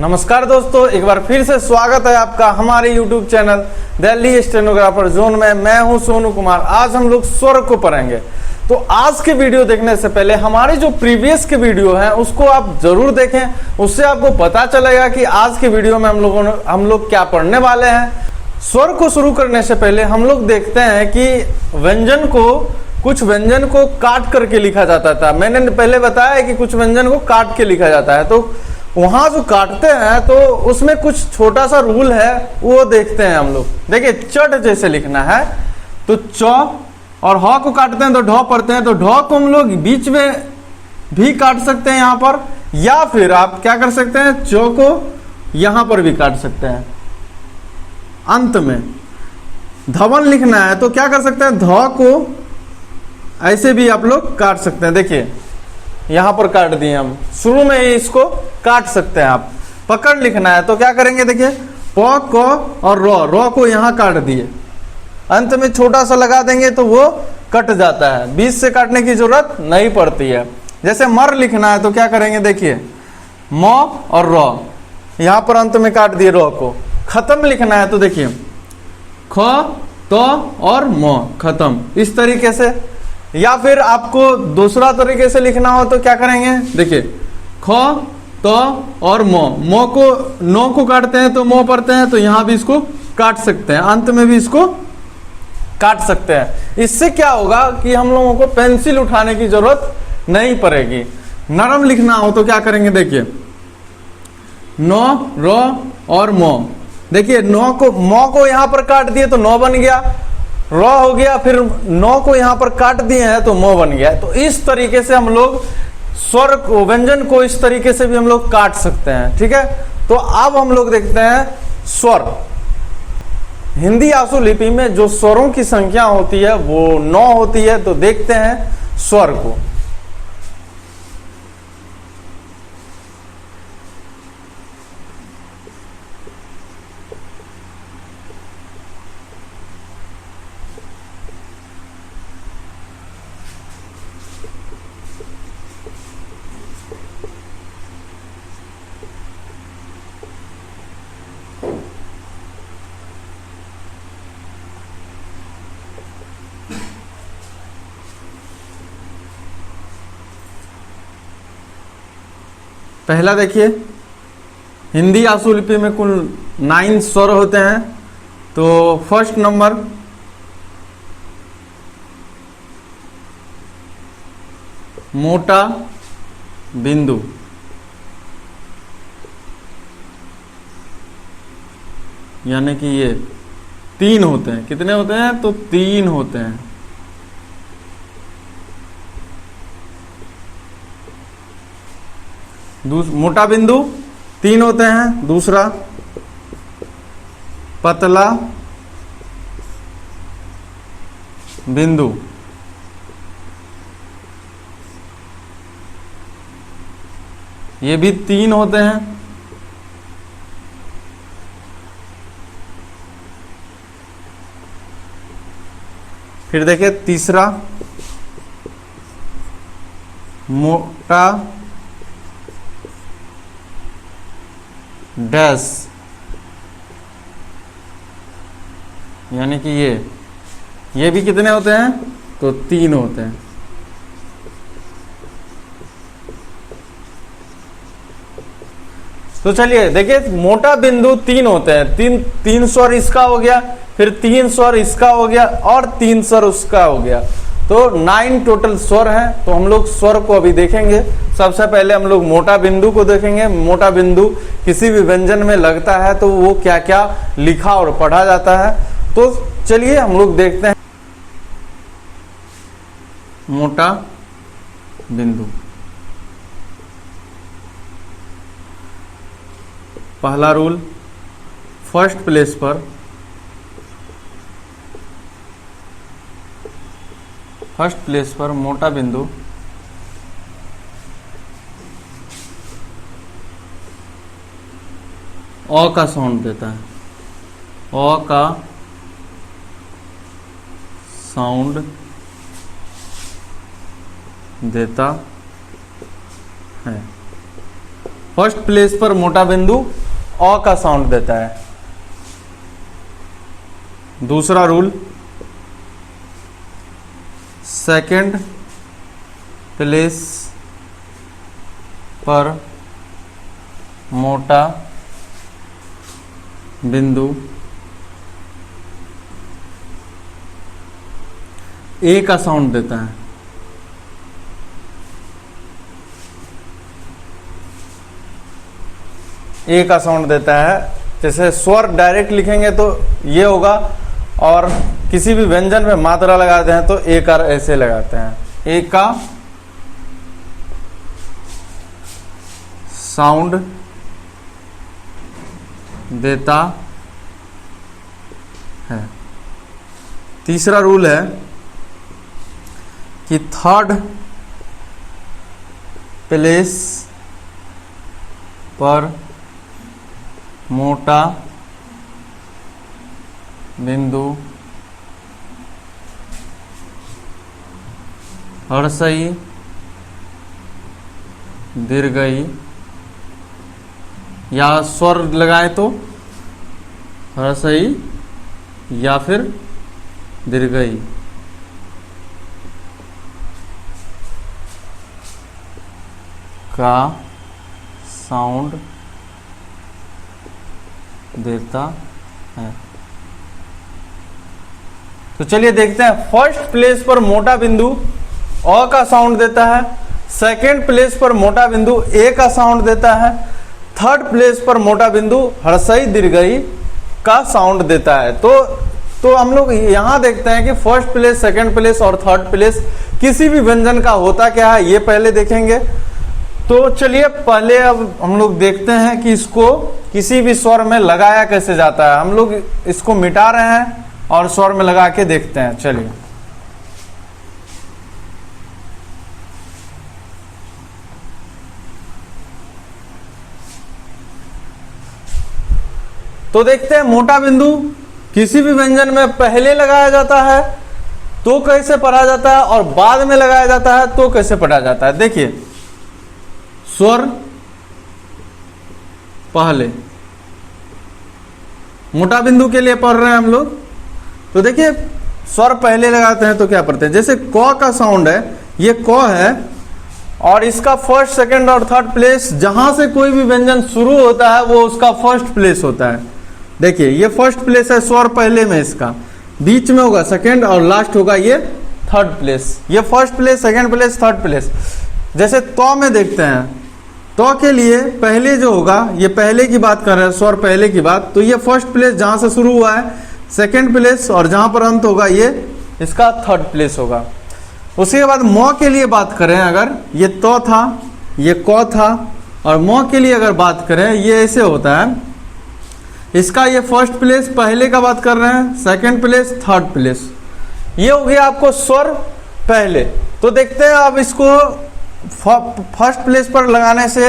नमस्कार दोस्तों, एक बार फिर से स्वागत है आपका हमारे YouTube channel Delhi stenographer zone में। मैं हूं सोनू कुमार। आज हम लोग स्वर को पढ़ेंगे। तो आज के वीडियो देखने से पहले हमारी जो प्रीवियस के वीडियो हैं उसको आप जरूर देखें। उससे आपको पता चलेगा कि आज के वीडियो में हम लोग क्या पढ़ने वाले हैं। स्वर को शुरू करने से पहले हम लोग देखते हैं कि कुछ व्यंजन को काट करके लिखा जाता था। मैंने पहले बताया कि कुछ व्यंजन को काट के लिखा जाता है, तो वहां जो काटते हैं तो उसमें कुछ छोटा सा रूल है, वो देखते हैं हम लोग। देखिए, चट जैसे लिखना है तो च, और ह को काटते हैं तो ढ पढ़ते हैं, तो ढ को हम लोग बीच में भी काट सकते हैं यहाँ पर, या फिर आप क्या कर सकते हैं, च को यहाँ पर भी काट सकते हैं। अंत में धवन लिखना है तो क्या कर सकते हैं, ध को ऐसे भी आप लोग काट सकते हैं। देखिए यहां पर काट दिए हम, शुरू में ही इसको काट सकते हैं आप। पकड़ लिखना है तो क्या करेंगे, देखिए प, क और र को यहां काट दिए, अंत में छोटा सा लगा देंगे तो वो कट जाता है, बीच से काटने की जरूरत नहीं पड़ती है। जैसे मर लिखना है तो क्या करेंगे, देखिए म और र, यहां पर अंत में काट दिए र को। खत्म लिखना है तो देखिए ख, त और म, खत्म, इस तरीके से। या फिर आपको दूसरा तरीके से लिखना हो तो क्या करेंगे, देखिए ख, त और म को नो को काटते हैं तो म पढ़ते हैं, तो यहां भी इसको काट सकते हैं, अंत में भी इसको काट सकते हैं। इससे क्या होगा कि हम लोगों को पेंसिल उठाने की जरूरत नहीं पड़ेगी। नरम लिखना हो तो क्या करेंगे, देखिए नो, र और म। देखिए नो को, म को यहां पर काट दिए तो नो बन गया, र हो गया, फिर नौ को यहां पर काट दिए हैं तो म बन गया। तो इस तरीके से हम लोग स्वर को, व्यंजन को इस तरीके से भी हम लोग काट सकते हैं। ठीक है, तो अब हम लोग देखते हैं स्वर। हिंदी आशु लिपि में जो स्वरों की संख्या होती है वो 9 होती है। तो देखते हैं स्वर को। पहला देखिए, हिंदी आशु लिपि में कुल 9 स्वर होते हैं। तो फर्स्ट नंबर मोटा बिंदु, यानी कि ये 3 होते हैं। कितने होते हैं, तो 3 होते हैं। मोटा बिंदु 3 होते हैं। दूसरा पतला बिंदु, ये भी 3 होते हैं। फिर देखिए तीसरा मोटा डैश, यानी कि ये भी कितने होते हैं, तो 3 होते हैं। तो चलिए देखिए, मोटा बिंदु 3 होते हैं। तीन स्वर इसका हो गया, फिर 3 स्वर इसका हो गया, और 3 स्वर उसका हो गया। तो 9 टोटल स्वर हैं। तो हम लोग स्वर को अभी देखेंगे। सबसे पहले हम लोग मोटा बिंदु को देखेंगे। मोटा बिंदु किसी भी व्यंजन में लगता है तो वो क्या क्या लिखा और पढ़ा जाता है। तो चलिए हम लोग देखते हैं मोटा बिंदु। पहला रूल, फर्स्ट प्लेस पर मोटा बिंदु अ का साउंड देता है। अ का साउंड देता है। फर्स्ट प्लेस पर मोटा बिंदु अ का साउंड देता है। दूसरा रूल, सेकंड प्लेस पर मोटा बिंदु ए का साउंड देता है। ए का साउंड देता है। जैसे स्वर डायरेक्ट लिखेंगे तो ये होगा, और किसी भी व्यंजन में मात्रा लगाते हैं तो ए का ऐसे लगाते हैं। ए का साउंड देता है। तीसरा रूल है कि थर्ड प्लेस पर मोटा बिंदु हर्षई दीर्घई, या स्वर लगाए तो हर्षई या फिर दीर्घई का साउंड देता है। तो चलिए देखते हैं। फर्स्ट प्लेस पर मोटा बिंदु अ का साउंड देता है, सेकंड प्लेस पर मोटा बिंदु ए का साउंड देता है, थर्ड प्लेस पर मोटा बिंदु हर्षई दीर्घई का साउंड देता है। तो हम लोग यहां देखते हैं कि फर्स्ट प्लेस, सेकंड प्लेस और थर्ड प्लेस किसी भी व्यंजन का होता क्या है, ये पहले देखेंगे। तो चलिए पहले अब हम लोग देखते हैं कि इसको किसी भी स्वर में लगाया कैसे जाता है। हम लोग इसको मिटा रहे हैं और स्वर में लगा के देखते हैं। चलिए तो देखते हैं मोटा बिंदु किसी भी व्यंजन में पहले लगाया जाता है तो कैसे पढ़ा जाता है, और बाद में लगाया जाता है तो कैसे पढ़ा जाता है। देखिए स्वर पहले मोटा बिंदु के लिए पढ़ रहे हैं हम लोग। तो देखिए स्वर पहले लगाते हैं तो क्या पढ़ते हैं। जैसे क का साउंड है, ये क है, और इसका फर्स्ट, सेकंड और थर्ड प्लेस, जहां से कोई भी व्यंजन शुरू होता है वो उसका फर्स्ट प्लेस होता है। देखिए ये फर्स्ट प्लेस है, स्वर पहले में, इसका बीच में होगा सेकंड और लास्ट होगा ये थर्ड प्लेस। ये first place, second place, third place. जैसे तो में देखते हैं, तो के लिए पहले जो होगा, ये पहले की बात कर रहे हैं, स्वर पहले की बात, तो ये फर्स्ट प्लेस जहां से शुरू हुआ है सेकंड प्लेस, और जहां पर अंत होगा ये इसका थर्ड प्लेस होगा। उसके बाद म के लिए बात करें, अगर ये तो था, ये क था, और म के लिए अगर बात करें, ये ऐसे होता है। इसका ये फर्स्ट प्लेस पहले का बात कर रहे हैं, सेकंड प्लेस, थर्ड प्लेस। ये हो गया आपको स्वर पहले। तो देखते हैं अब इसको फर्स्ट प्लेस पर लगाने से,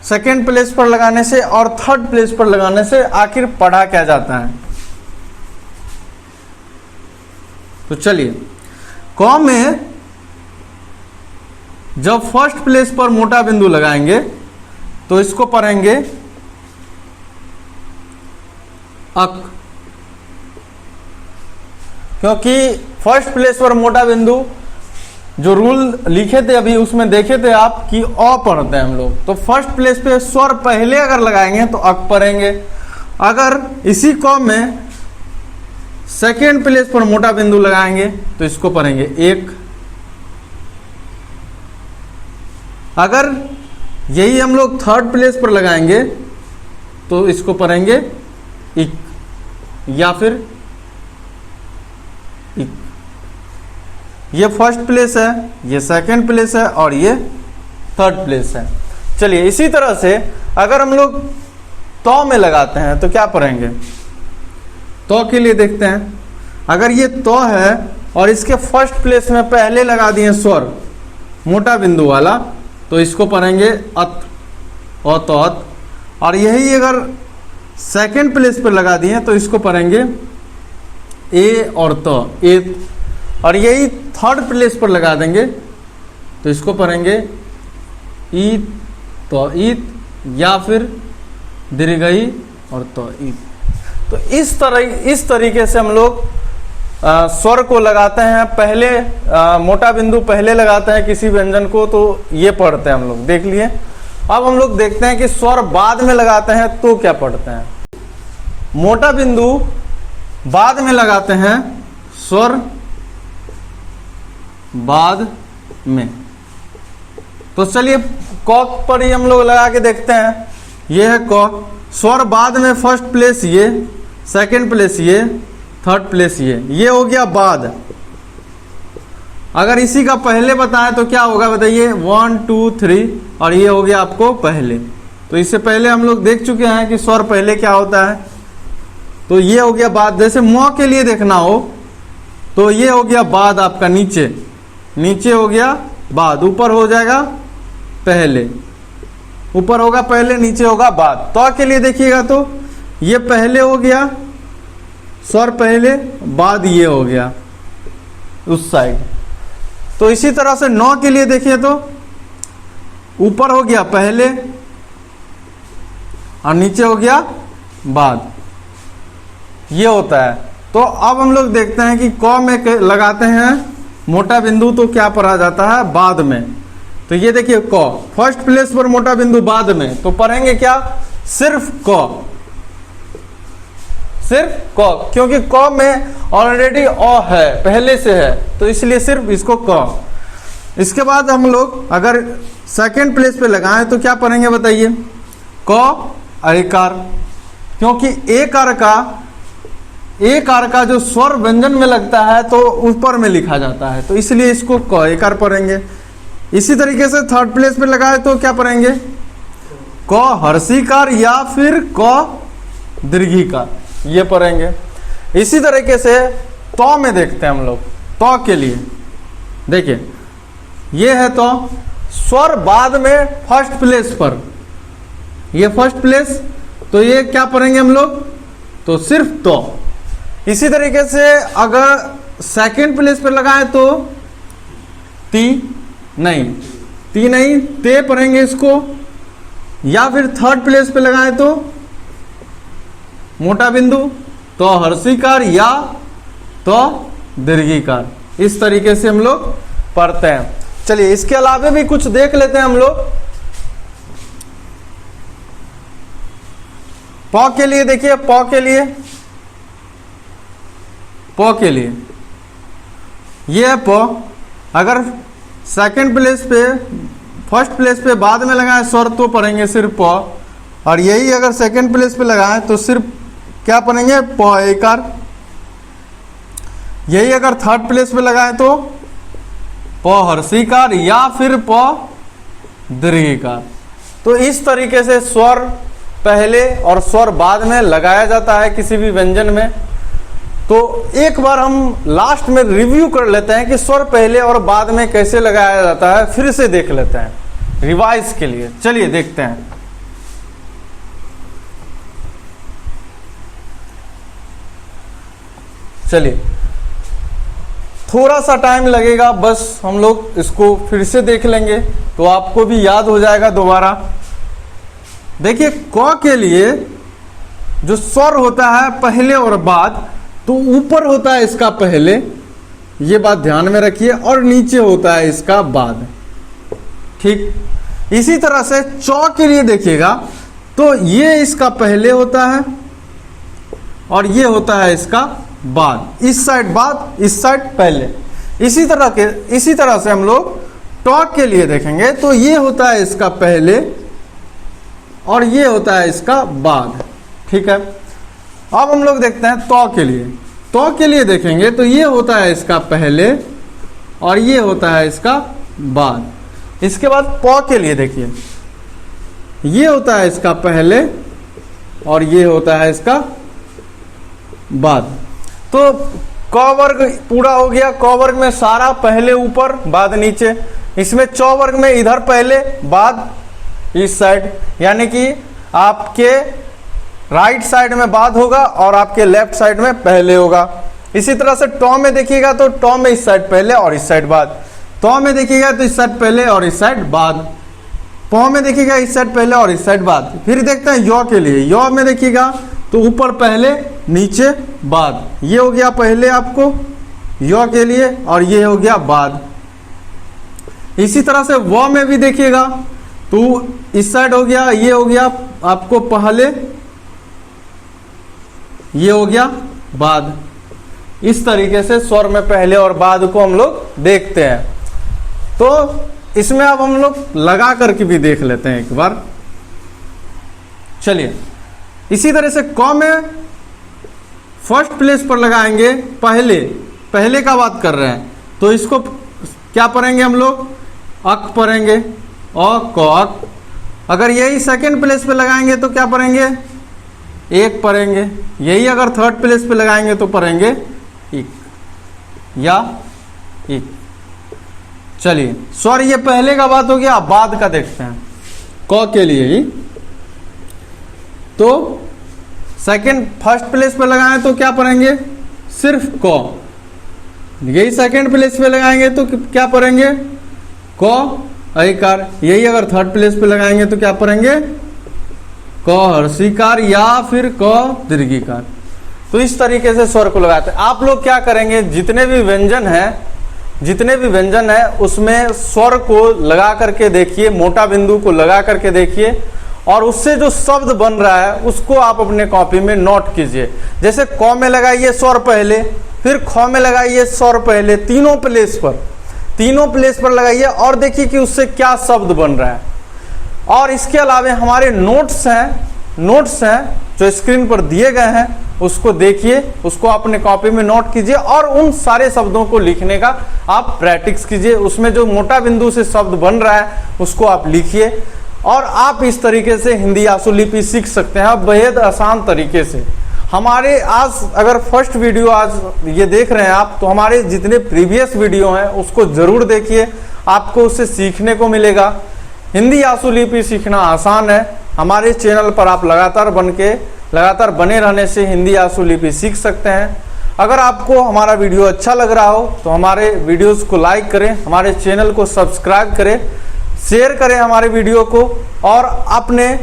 सेकंड प्लेस पर लगाने से और थर्ड प्लेस पर लगाने से आखिर पढ़ा क्या जाता है। तो चलिए क में जब फर्स्ट प्लेस पर मोटा बिंदु लगाएंगे तो इसको पढ़ेंगे अक, क्योंकि फर्स्ट प्लेस पर मोटा बिंदु जो रूल लिखे थे अभी उसमें देखे थे आप कि अ पढ़ते हैं हम लोग। तो फर्स्ट प्लेस पे स्वर पहले अगर लगाएंगे तो अक पढ़ेंगे। अगर इसी क में सेकेंड प्लेस पर मोटा बिंदु लगाएंगे तो इसको पढ़ेंगे एक। अगर यही हम लोग थर्ड प्लेस पर लगाएंगे तो इसको पढ़ेंगे इक, या फिर इक। ये फर्स्ट प्लेस है, ये सेकंड प्लेस है और ये थर्ड प्लेस है। चलिए इसी तरह से अगर हम लोग तो में लगाते हैं तो क्या पढ़ेंगे। तो के लिए देखते हैं, अगर ये तो है और इसके फर्स्ट प्लेस में पहले लगा दिए स्वर मोटा बिंदु वाला तो इसको पढ़ेंगे अत, अत। और यही अगर सेकंड प्लेस पर लगा दिए तो इसको पढ़ेंगे ए और त, ए। और यही थर्ड प्लेस पर लगा देंगे तो इसको पढ़ेंगे ई तौईत, या फिर दीर्घई और तौईत। तो इस तरीके से हम लोग स्वर को लगाते हैं। पहले मोटा बिंदु पहले लगाते हैं किसी व्यंजन को, तो ये पढ़ते हैं हम लोग, देख लिए। अब हम लोग देखते हैं कि स्वर बाद में लगाते हैं तो क्या पढ़ते हैं। मोटा बिंदु बाद में लगाते हैं, स्वर बाद में। तो चलिए क पर ही हम लोग लगा के देखते हैं। ये है क, स्वर बाद में फर्स्ट प्लेस ये, सेकंड प्लेस ये, थर्ड प्लेस ये हो गया बाद। अगर इसी का पहले बताएं तो क्या होगा बताइए, 1 2 3, और ये हो गया आपको पहले। तो इससे पहले हम लोग देख चुके हैं कि स्वर पहले क्या होता है। तो ये हो गया बाद। जैसे म के लिए देखना हो तो ये हो गया बाद आपका, नीचे नीचे हो गया बाद, ऊपर हो जाएगा पहले, ऊपर होगा पहले, नीचे होगा बाद। तो के लिए देखिएगा तो ये पहले हो गया, स्वर पहले, बाद ये हो गया उस साइड। तो इसी तरह से नौ के लिए देखिए तो ऊपर हो गया पहले और नीचे हो गया बाद, ये होता है। तो अब हम लोग देखते हैं कि क में लगाते हैं मोटा बिंदु तो क्या पढ़ा जाता है, बाद में। तो ये देखिए क, फर्स्ट प्लेस पर मोटा बिंदु बाद में, तो पढ़ेंगे क्या, सिर्फ क, सिर्फ क, क्योंकि क में ऑलरेडी अ है, पहले से है, तो इसलिए सिर्फ इसको क। इसके बाद हम लोग अगर सेकंड प्लेस पे लगाएं तो क्या पढ़ेंगे बताइए, क एकार, क्योंकि एकार का जो स्वर व्यंजन में लगता है तो ऊपर में लिखा जाता है, तो इसलिए इसको क एकार पढ़ेंगे। इसी तरीके से थर्ड प्लेस पे लगाए तो क्या पढ़ेंगे, क हर्षीकार या फिर क दीर्घीकार, ये पढ़ेंगे। इसी तरीके से तो में देखते हैं हम लोग। तो के लिए देखिए ये है तो, स्वर बाद में फर्स्ट प्लेस पर, ये फर्स्ट प्लेस, तो ये क्या पढ़ेंगे हम लोग, तो सिर्फ तो। इसी तरीके से अगर सेकंड प्लेस पर लगाए तो ती नहीं, ते पढ़ेंगे इसको। या फिर थर्ड प्लेस पे लगाए तो मोटा बिंदु, तो हर्षीकार या तो दीर्घीकार। इस तरीके से हम लोग पढ़ते हैं। चलिए इसके अलावा भी कुछ देख लेते हैं हम लोग। प के लिए देखिए, प के लिए ये है प। अगर सेकंड प्लेस पे फर्स्ट प्लेस पे बाद में लगाएं स्वर तो पढ़ेंगे सिर्फ प, और यही अगर सेकंड प्लेस पे लगाएं तो सिर्फ क्या पढ़ेंगे, प एकार। यही अगर थर्ड प्लेस पे लगाएं तो प हर्षीकार या फिर प दीर्घीकार। तो इस तरीके से स्वर पहले और स्वर बाद में लगाया जाता है किसी भी व्यंजन में। तो एक बार हम लास्ट में रिव्यू कर लेते हैं कि स्वर पहले और बाद में कैसे लगाया जाता है, फिर से देख लेते हैं रिवाइज के लिए। चलिए देखते हैं। चलिए थोड़ा सा टाइम लगेगा, बस हम लोग इसको फिर से देख लेंगे तो आपको भी याद हो जाएगा दोबारा। देखिए क के लिए जो स्वर होता है पहले और बाद, तो ऊपर होता है इसका पहले, ये बात ध्यान में रखिए, और नीचे होता है इसका बाद। ठीक इसी तरह से चौ के लिए देखिएगा तो ये इसका पहले होता है और ये होता है इसका बाद, इस साइड बाद, इस साइड पहले। इसी तरह से हम लोग टॉ के लिए देखेंगे तो ये होता है इसका पहले और ये होता है इसका बाद। ठीक है, अब हम लोग देखते हैं तो के लिए। तो के लिए देखेंगे तो ये होता है इसका पहले और ये होता है इसका बाद। इसके बाद प के लिए देखिए, ये होता है इसका पहले और ये होता है इसका बाद। तो क वर्ग पूरा हो गया। क वर्ग में सारा पहले ऊपर बाद नीचे। इसमें चौ वर्ग में इधर पहले बाद इस साइड, यानी कि आपके राइट साइड में बाद होगा और आपके लेफ्ट साइड में पहले होगा। इसी तरह से टॉ में देखिएगा तो टॉ में इस साइड पहले और इस साइड बाद। टॉ में देखिएगा तो इस साइड पहले और इस साइड बाद। प में देखिएगा इस साइड पहले और इस साइड बाद। फिर देखते हैं य के लिए। य में देखिएगा तो ऊपर पहले नीचे बाद, ये हो गया पहले आपको य के लिए और ये हो गया बाद। इसी तरह से व में भी देखिएगा तो इस साइड हो गया, ये हो गया आपको पहले, ये हो गया बाद। इस तरीके से स्वर में पहले और बाद को हम लोग देखते हैं। तो इसमें अब हम लोग लगा करके भी देख लेते हैं एक बार। चलिए, इसी तरह से क में फर्स्ट प्लेस पर लगाएंगे पहले, पहले का बात कर रहे हैं तो इसको क्या पढ़ेंगे हम लोग, अक पढ़ेंगे, अ क अक। अगर यही सेकंड प्लेस पे लगाएंगे तो क्या पढ़ेंगे, एक पढ़ेंगे। यही अगर थर्ड प्लेस पे लगाएंगे तो पढ़ेंगे इक या इक। चलिए, स्वर ये पहले का बात हो गया। अब बाद का देखते हैं। क के लिए ही तो सेकंड फर्स्ट प्लेस पे लगाएं तो क्या पढ़ेंगे, सिर्फ क। यही सेकंड प्लेस पे लगाएंगे तो क्या पढ़ेंगे, क ऐकार। यही अगर थर्ड प्लेस पे लगाएंगे तो क्या पढ़ेंगे, क हर्षिकार या फिर क दीर्घिकार। तो इस तरीके से स्वर को लगाते हैं। आप लोग क्या करेंगे, जितने भी व्यंजन है उसमें स्वर को लगा करके देखिए, मोटा बिंदु को लगा करके देखिए और उससे जो शब्द बन रहा है उसको आप अपने कॉपी में नोट कीजिए। जैसे क में लगाइए स्वर पहले, फिर ख में लगाइए स्वर पहले, तीनों प्लेस पर लगाइए और देखिए कि उससे क्या शब्द बन रहा है। और इसके अलावा हमारे नोट्स हैं जो स्क्रीन पर दिए गए हैं, उसको देखिए, उसको अपने कॉपी में नोट कीजिए और उन सारे शब्दों को लिखने का आप प्रैक्टिस कीजिए। उसमें जो मोटा बिंदु से शब्द बन रहा है उसको आप लिखिए और आप इस तरीके से हिंदी आशुलिपि सीख सकते हैं बेहद आसान तरीके से। हमारे आज अगर फर्स्ट वीडियो आज ये देख रहे हैं आप, तो हमारे जितने प्रीवियस वीडियो हैं उसको जरूर देखिए, आपको उससे सीखने को मिलेगा। हिंदी आशुलिपि सीखना आसान है। हमारे चैनल पर आप लगातार बने रहने से हिंदी आशुलिपि सीख सकते हैं। अगर आपको हमारा वीडियो अच्छा लग रहा हो तो हमारे वीडियोस को लाइक करें, हमारे चैनल को सब्सक्राइब करें, शेयर करें हमारे वीडियो को और अपने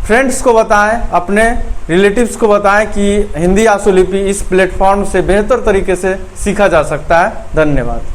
फ्रेंड्स को बताएं, अपने रिलेटिव्स को बताएं कि हिंदी आशुलिपि इस प्लेटफॉर्म से बेहतर तरीके से सीखा जा सकता है। धन्यवाद।